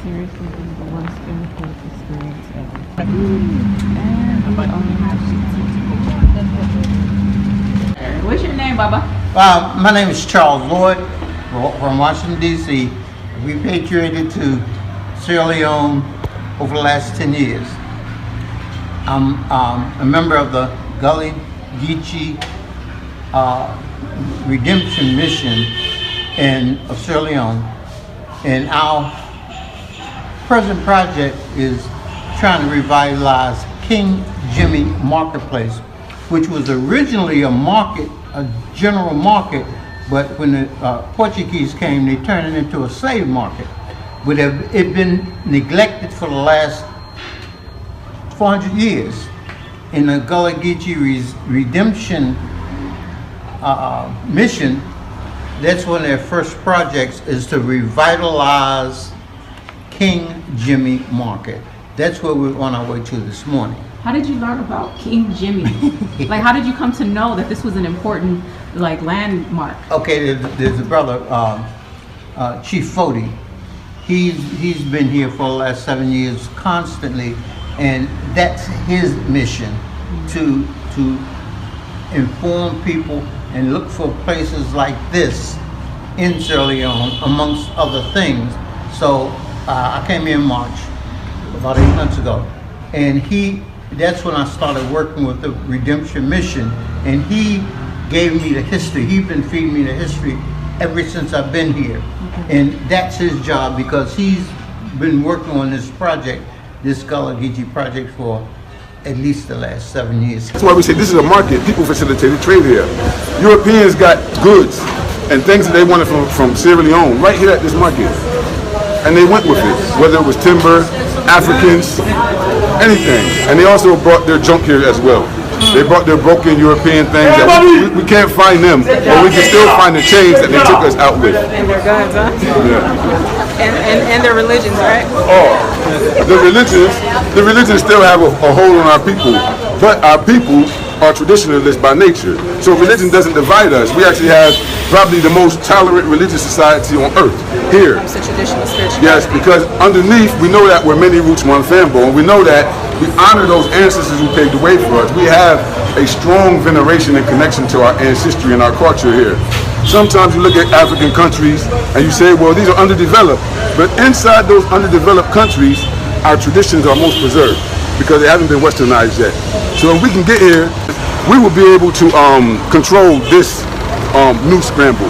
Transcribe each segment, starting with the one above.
seriously been the worst airport experience ever. And what's your name, Baba? My name is Charles Loyd from Washington, D.C. We repatriated to Sierra Leone over the last 10 years. I'm a member of the Gullah Geechee Redemption Mission of Sierra Leone, and our present project is trying to revitalize King Jimmy Marketplace, which was originally a general market, but when the Portuguese came, they turned it into a slave market. But it had been neglected for the last 400 years. In the Gullah Geechee Redemption Mission, that's one of their first projects, is to revitalize King Jimmy Market. That's what we're on our way to this morning. How did you learn about King Jimmy? Like, how did you come to know that this was an important, like, landmark? Okay, there's a brother, Chief Foday. He's been here for the last 7 years constantly, and that's his mission, to inform people and look for places like this in Sierra Leone, amongst other things. So I came here in March, about 8 months ago, and that's when I started working with the Redemption Mission, and he gave me the history. He's been feeding me the history ever since I've been here. And that's his job, because he's been working on this project, this Gullah Geechee project, for at least the last 7 years. That's why we say this is a market. People facilitated trade here. Europeans got goods and things that they wanted from Sierra Leone right here at this market. And they went with it, whether it was timber, Africans, anything. And they also brought their junk here as well. They brought their broken European things that we can't find them, but we can still find the chains that they took us out with. And their guns, huh? Yeah. And their religions, right? Oh, the religions still have a hold on our people, but our people are traditionalists by nature. So religion doesn't divide us. We actually have probably the most tolerant religious society on earth here. It's a traditional spirituality. Yes, because underneath we know that we're many roots, one family, and we know that we honor those ancestors who paved the way for us. We have a strong veneration and connection to our ancestry and our culture here. Sometimes you look at African countries and you say, well, these are underdeveloped. But inside those underdeveloped countries, our traditions are most preserved because they haven't been westernized yet. So if we can get here, we will be able to control this new scramble.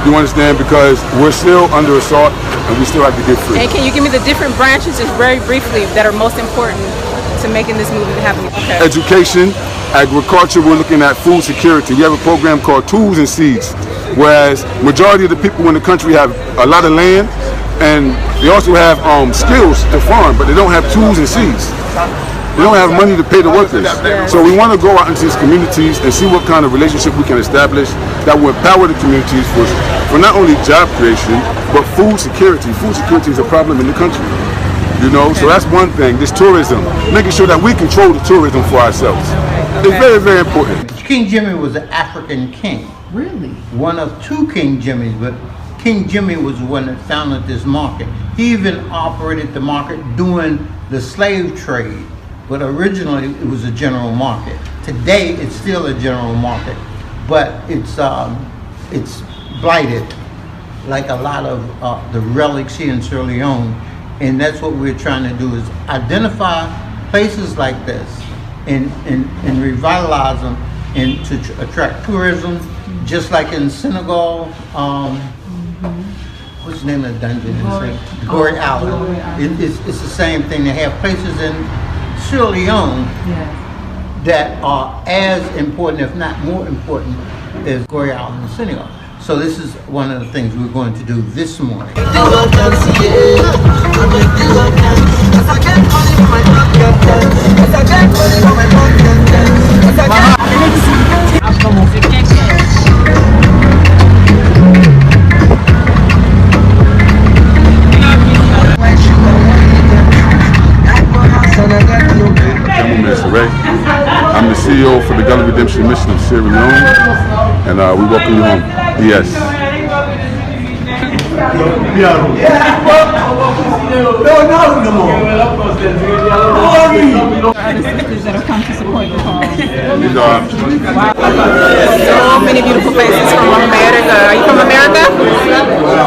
You understand? Because we're still under assault and we still have to get free. And can you give me the different branches, just very briefly, that are most important to making this movement happen? Okay. Education, agriculture, we're looking at food security. We have a program called Tools and Seeds, whereas majority of the people in the country have a lot of land and they also have skills to farm, but they don't have tools and seeds. They don't have money to pay the workers. So we want to go out into these communities and see what kind of relationship we can establish that will empower the communities for not only job creation, but food security. Food security is a problem in the country. You know, so that's one thing. This tourism, making sure that we control the tourism for ourselves. It's very, very important. King Jimmy was an African king. Really? One of two King Jimmys, but King Jimmy was the one that founded this market. He even operated the market doing the slave trade, but originally it was a general market. Today it's still a general market, but it's blighted, like a lot of the relics here in Sierra Leone. And that's what we're trying to do, is identify places like this and revitalize them and to attract tourism, just like in Senegal. What's the name of the dungeon? Gory Island. It's the same thing. They have places in Sierra Leone that are as important, if not more important, as Gory Island in Senegal. So this is one of the things we're going to do this morning. I'm Mansaray. I'm the CEO for the Gullah Redemption Mission of Sierra Leone, and we welcome you home. Yes. Other sisters that have come to support the cause. So many beautiful faces from America. Are you from America?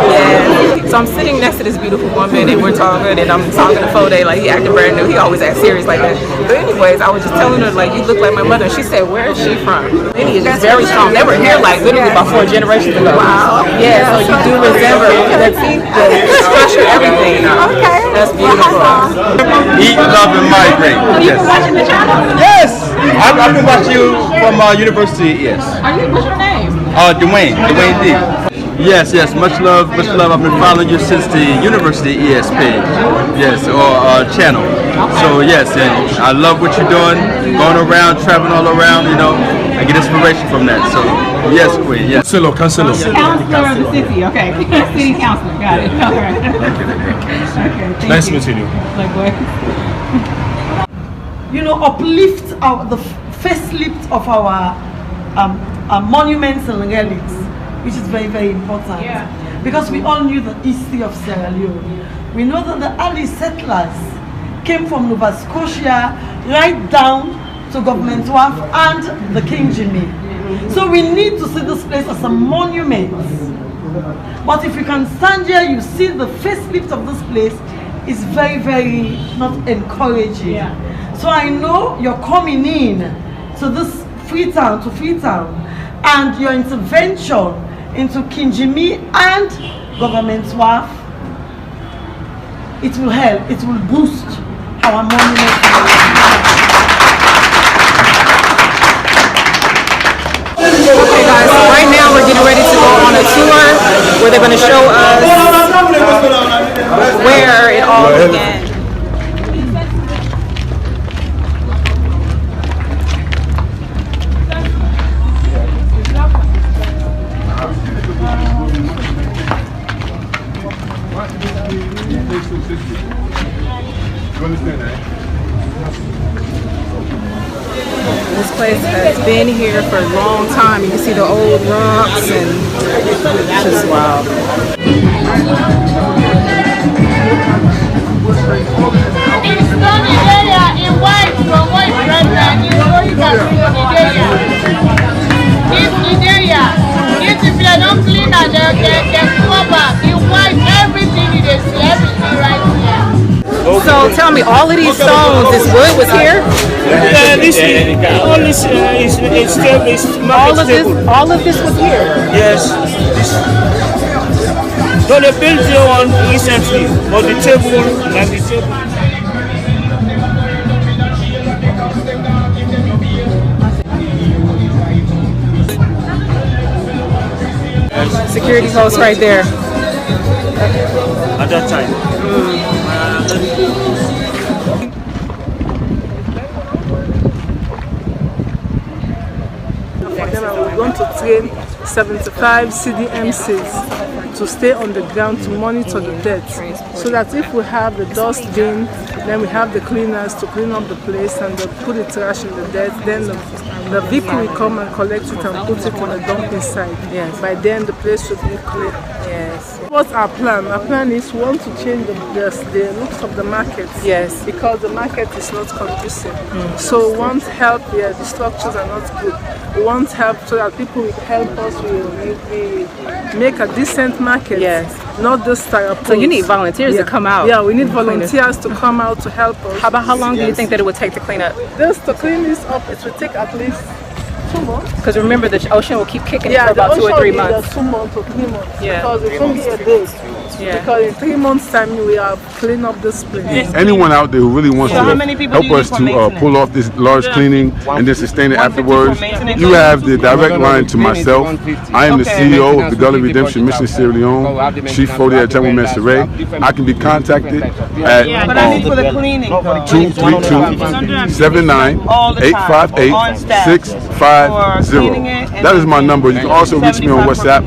Yeah. So I'm sitting next to this beautiful woman and we're talking and I'm talking to Foday like he acting brand new. He always acts serious like that. But anyways, I was just telling her like you look like my mother. And she said, where is she from? Lady is just very strong. They were here like literally about 4 generations ago. Wow. Yeah, so you do resemble the teeth, the structure, everything. Okay. That's beautiful. Eat, love, and migrate. You've been watching the channel? Yes! I've been watching you from university, yes. What's your name? Dwayne D. Yes, much love. I've been following you since the University ES page, yes, or channel. So yes, and I love what you're doing, going around, traveling all around, you know, I get inspiration from that. So yes, Queen, yes. Councilor. Counselor of the city, okay. City councilor, got it. All right. Okay, Nice meeting you. Likewise. You know, uplift the facelift of our monuments and relics, which is very, very important. Yeah. Because we all knew the history of Sierra Leone. We know that the early settlers came from Nova Scotia right down to Government Warf and the King Jimmy. So we need to see this place as a monument. But if you can stand here, you see the facelift of this place is very, very not encouraging. Yeah. So I know you're coming in to this Freetown, and your intervention into King Jimmy and Government Warf, it will help, it will boost our monument. Okay guys, so right now we're getting ready to go on a tour where they're going to show us where it all began. This place has been here for a long time. You can see the old rocks and it's just wow. It's done in area in white from white red in Idea. If Idea, if you don't clean and they cover in white everything you see, everything right here. So tell me, all of these stones, this wood was here? All of this was here? Yes. So they built the one recently, but the table and the table. Security post right there. At that time. We're going to train 75 CDMCs to stay on the ground to monitor the deaths, so that if we have the dust bin, then we have the cleaners to clean up the place and they put the trash in the dirt. Then the vehicle will come and collect it and put it on the dumping site. Yes. By then the place should be clean. Yes. What's our plan? Our plan is we want to change the looks of the market. Yes. Because the market is not conducive. So we want help here. The structures are not good. We want help so that people will help us. We make a decent market. Yes. Not this type of. So you need volunteers to come out. Yeah, we need volunteers to come out to help us. How long do you think that it would take to clean up? Just to clean this up, it will take at least 2 months. Because remember, the ocean will keep kicking it for about 2 or 3 months. 2 months or 3 months. Yeah. Because it's only a day. Yeah. Because in 3 months' time, we are clean up this place. Anyone out there who really wants to help us to pull off this large cleaning and then sustain it afterwards, you have the direct line to myself. I am the CEO of the Gullah Redemption Mission Sierra Leone, Chief Foday Ajamu Mansaray. I can be contacted at 232-79-858-650. That is my number. You can also reach me on WhatsApp,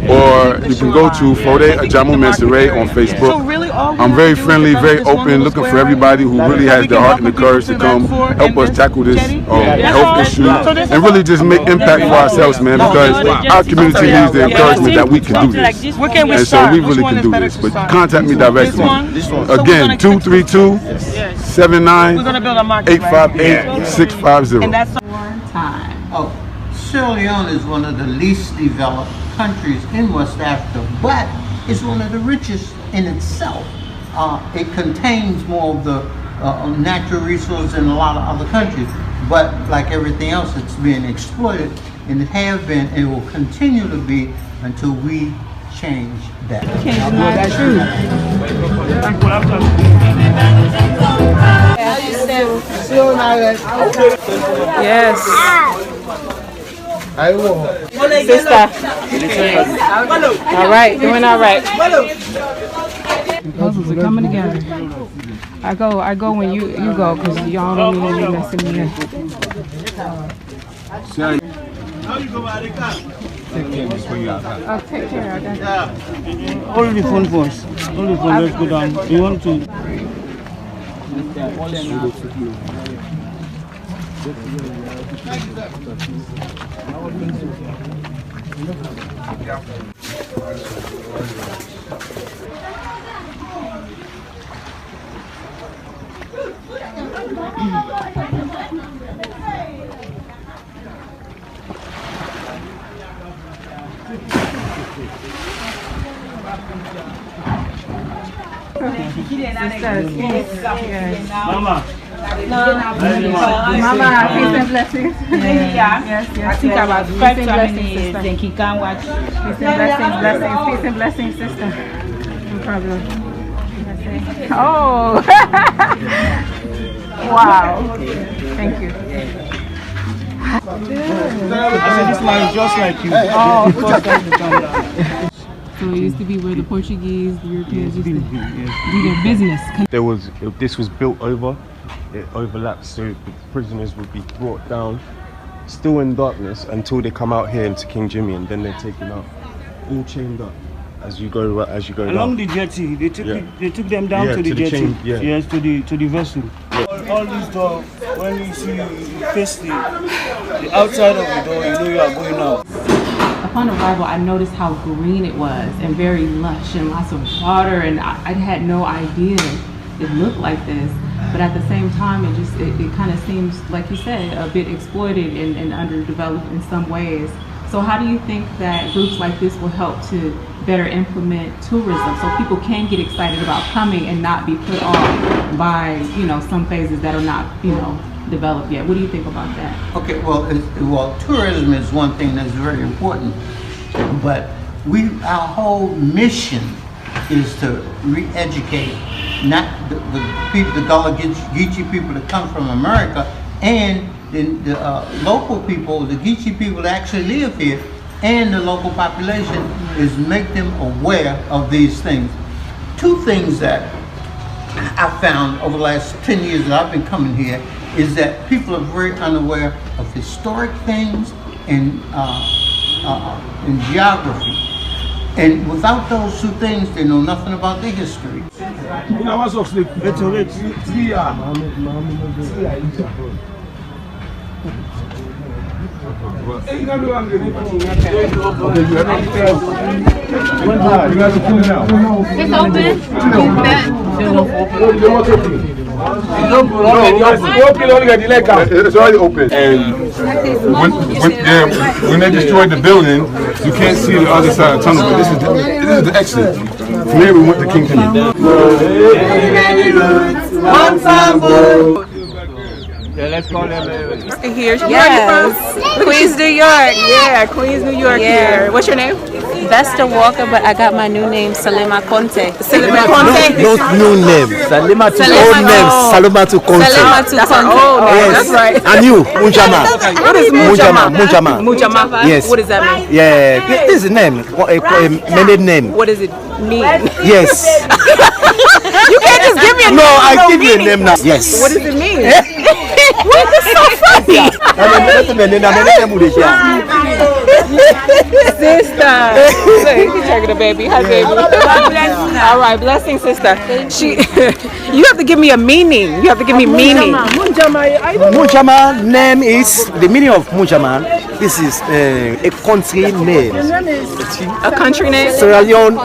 or you can go to Foday Ajamu Mansaray Mansaray on Facebook. So really all we I'm have very to do is friendly, develop very this one open, little looking for square everybody who area. really has We the can heart help and the the people courage to to come that for help and us this tackle this jetty. health issue So this and really just make impact for ourselves, man, because our community needs the encouragement that we can do this. Where can we And so start? we Which really one can is do better this. to But start? contact me directly. This one? Again, 232 We're gonna build a market, right? 858 650. And that's Time. Oh, Sierra Leone is one of the least developed countries in West Africa, but it's one of the richest in itself. It contains more of the natural resources than a lot of other countries, but like everything else, it's being exploited, and it has been, and it will continue to be until we change that. That's true. Yes. Sister. All right, doing all right. Puzzles are coming together. I go when you go, because y'all don't need to be messing me up. Oh, take care. I got you. Hold the phone for us. Hold the phone, let's go down. You want to? Mama. Mama, peace and blessings. Yes. I think about 5 families, then he can watch. Peace and blessings, sister. No problem. Oh. Wow. Thank you. I said this man is just like you. Oh. So it used to be where the Portuguese, the Europeans used to do their business. This was built over, it overlaps, so the prisoners would be brought down, still in darkness, until they come out here into King Jimmy, and then they're taken out, all chained up as you go Along down. the jetty, they took them down to the jetty. Yes, to the vessel. All these doors, when you see you face the outside of the door, you know you are going out. Upon arrival, I noticed how green it was and very lush and lots of water, and I had no idea it looked like this. But at the same time, it kind of seems, like you said, a bit exploited and underdeveloped in some ways. So how do you think that groups like this will help to better implement tourism so people can get excited about coming and not be put off by, some phases that are not, developed yet? What do you think about that? Okay, well, tourism is one thing that's very important, but our whole mission is to re-educate not the people, the Gullah Geechee people that come from America, and the local people, the Geechee people that actually live here, and the local population, is make them aware of these things. Two things that I found over the last 10 years that I've been coming here is that people are very unaware of historic things and geography. And without those two things, they know nothing about their history. It's open. It's already open. And when they destroyed the building, you can't see the other side of the tunnel, but this is the exit. From here we went to King Jimmy. Yeah, let's call them. Here. Yes. Queens, New York. Yeah, Queens, New York here. What's your name? Vesta Walker, but I got my new name, Salima Conte. Salima Conte? No new name. Salima to old name. Salima to Conte. Salima to Conte. Oh, yes. That's right. And you, Mujama. What is Mujama? Mujama. Yes. What does that mean? Yeah, this is a name. A married name. What does it mean? Yes. You can't just give me a name. No, I give you a name now. Yes. What does it mean? What is so funny? baby. Sister. Look, you taking the baby. Hi, baby. All right, blessing, sister. You have to give me a meaning. You have to give me meaning. Munjama name is, the meaning of Munjama, this is a country name. A country name? Sierra Leone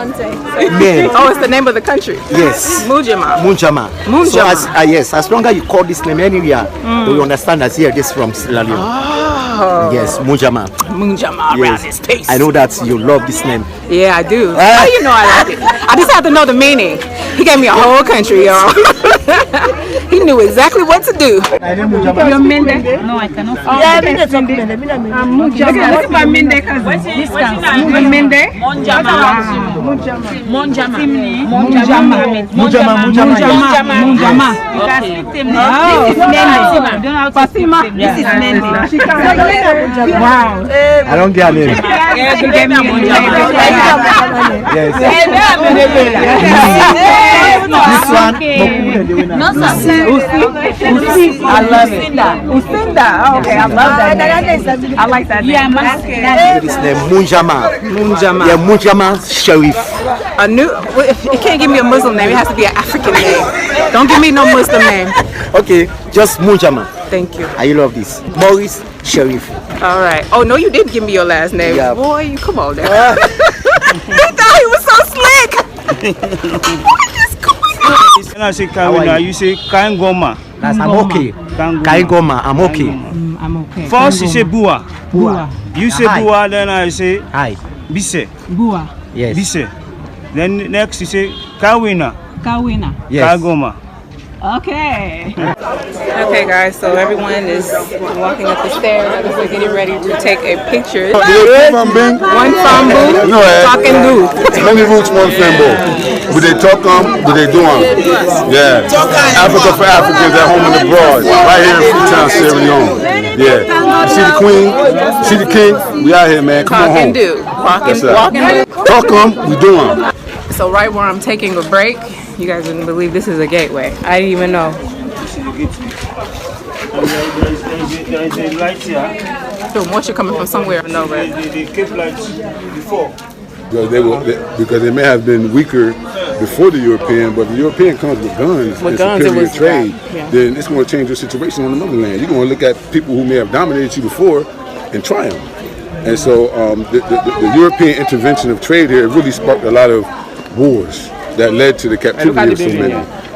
name. Oh, it's the name of the country? Yes. Munjama. Munjama. So yes, as long as you call this name anywhere, you understand that here this is from Sierra Leone. Oh. Yes, Munjama. Munjama around this place. I know that you love this name. Yeah, I do. How you know I like it? I just have to know the meaning. He gave me a whole country, y'all. He knew exactly what to do. You're Mende? No, I cannot. Yeah, Mende. I'm Munjama. Look at my Mende cousin. This cousin. Mende? Munjama. Munjama. You can speak to him. This is Mende. Fatima. This is Mende. Wow. I don't get a name. Yes, you gave me Munjama. Yes. This one. Usi. I love it. Usinda. Okay, I love that. I like that. Yeah, This name Munjama. Munjama. Yeah, Munjama Sharif. A new. You can't give me a Muslim name. It has to be an African name. Don't give me no Muslim name. Okay, just Munjama. Thank you. I love this. Maurice Sharif. All right. Oh no, you did give me your last name. Yeah. Boy, you come on now. He thought he was so slick. When I say Kawina, you say Kaingoma. I'm okay. Kaingoma, I'm okay. I'm okay. First you say Bua. Bua. You say Bua, then I say Hi. Bise. Bua. Yes. Bise. Then next you say Kawina. Kawina. Yes. Kagoma. Okay. Okay, guys. So everyone is walking up the stairs. I guess we're getting ready to take a picture. One fambu, talking do. Many roots, one fambo. But they talk but they do them. Yeah. Africa for Africans at home and abroad. Right here in Freetown, Sierra Leone. Yeah. You see the queen? You see the king? We out here, man. Come on home. Walking do. Talk we do them. So right where I'm taking a break, you guys wouldn't believe this is a gateway. I didn't even know. There is a light here. So moisture coming from somewhere or nowhere. They kept lights before. Because they may have been weaker before the European, but the European comes with guns and superior trade, then it's going to change your situation on the motherland. You're going to look at people who may have dominated you before and try them. And so the European intervention of trade here really sparked a lot of wars that led to the captivity of so many.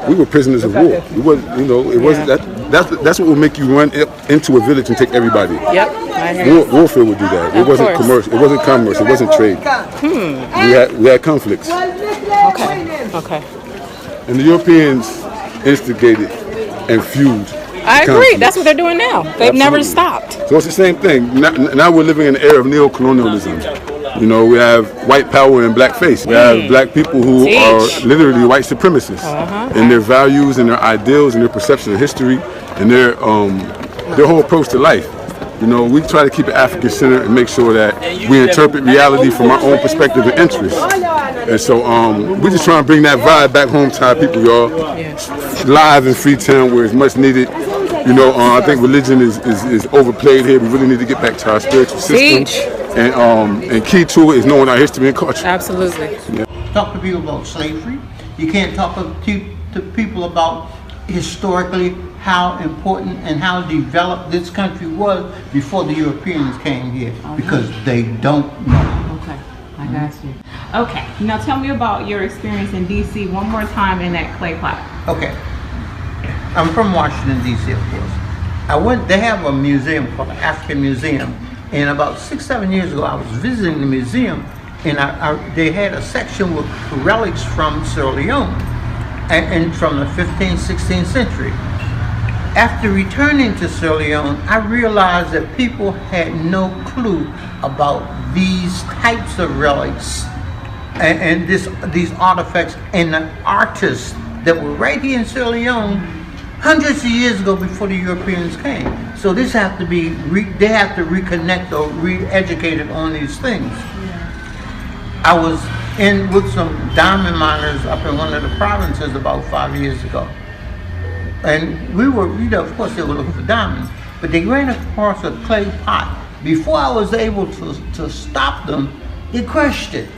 We were prisoners of war. We wasn't, it wasn't that's what will make you run into a village and take everybody. Yep. Warfare would do that. It wasn't commerce. It wasn't commerce. It wasn't trade. We had conflicts. Okay. And the Europeans instigated and fueled. I agree. That's what they're doing now. They've never stopped. So it's the same thing. Now we're living in an era of neo-colonialism. We have white power and black face. We have black people who are literally white supremacists in their values and their ideals and their perception of history and their whole approach to life. We try to keep it African-centered and make sure that we interpret reality from our own perspective and interests. And so we're just trying to bring that vibe back home to our people, y'all. Live in Freetown where it's much needed. I think religion is overplayed here. We really need to get back to our spiritual system. And key to it is knowing our history and culture. Absolutely. Talk to people about slavery. You can't talk to people about historically how important and how developed this country was before the Europeans came here, because they don't know. Okay, I got you. Okay, now tell me about your experience in D.C. one more time in that clay pot. Okay, I'm from Washington, D.C., of course. They have a museum called the African Museum, and about 6-7 years ago, I was visiting the museum, and they had a section with relics from Sierra Leone, and from the 15th, 16th century. After returning to Sierra Leone, I realized that people had no clue about these types of relics and these artifacts and the artists that were right here in Sierra Leone hundreds of years ago before the Europeans came. So this have to be, they have to reconnect or re-educated on these things. I was in with some diamond miners up in one of the provinces about 5 years ago. And we were, of course they were looking for diamonds, but they ran across a clay pot. Before I was able to stop them, they crushed it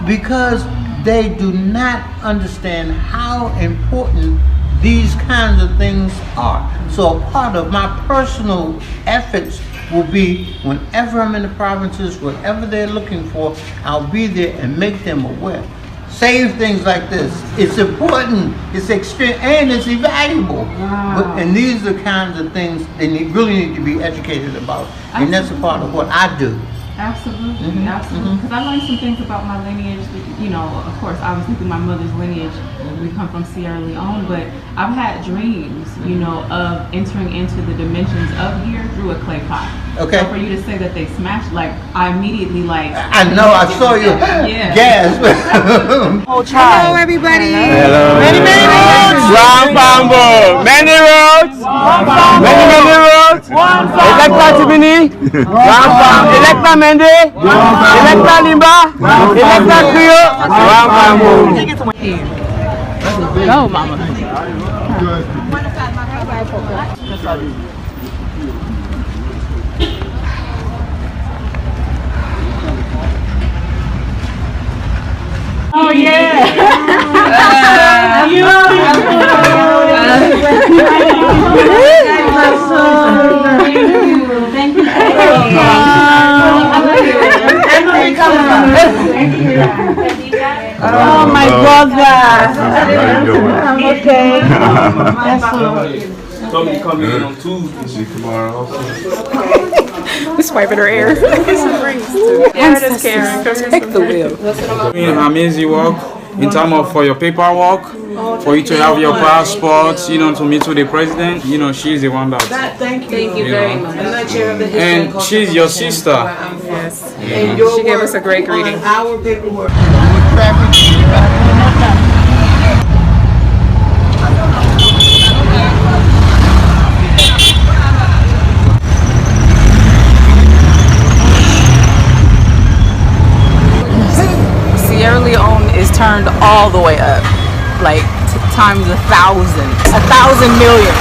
because they do not understand how important these kinds of things are. So a part of my personal efforts will be whenever I'm in the provinces, whatever they're looking for, I'll be there and make them aware. Save things like this. It's important, it's extreme, and it's invaluable. Wow. And these are the kinds of things they really need to be educated about. And that's a part of what I do. Absolutely, absolutely. Because I learned some things about my lineage. You know, of course, obviously through my mother's lineage, we come from Sierra Leone. But I've had dreams, you know, of entering into the dimensions of here through a clay pot. Okay. So for you to say that they smashed, like I immediately like. I know. I saw you gasp. Hello, everybody. Hello. Many roads. One Bambo. Many roads. Many roads. Electa Tibini. Electa Mende. Electa Limba. Electa Trio. One Bambo. Go, mama. Oh yeah. Thank you. Oh my brother. I'm okay. Somebody coming in on Tuesday tomorrow. We swiping her hair. Ancestry. Take the wheel. Doing amazing work in terms of for your paperwork, for you to have your passport, you know, to meet with the president. You know, she's the one that. Thank you very much. And she's your sister. Yes. She gave us a great greeting. Our paperwork. Sierra Leone is turned all the way up, like times 1,000 million.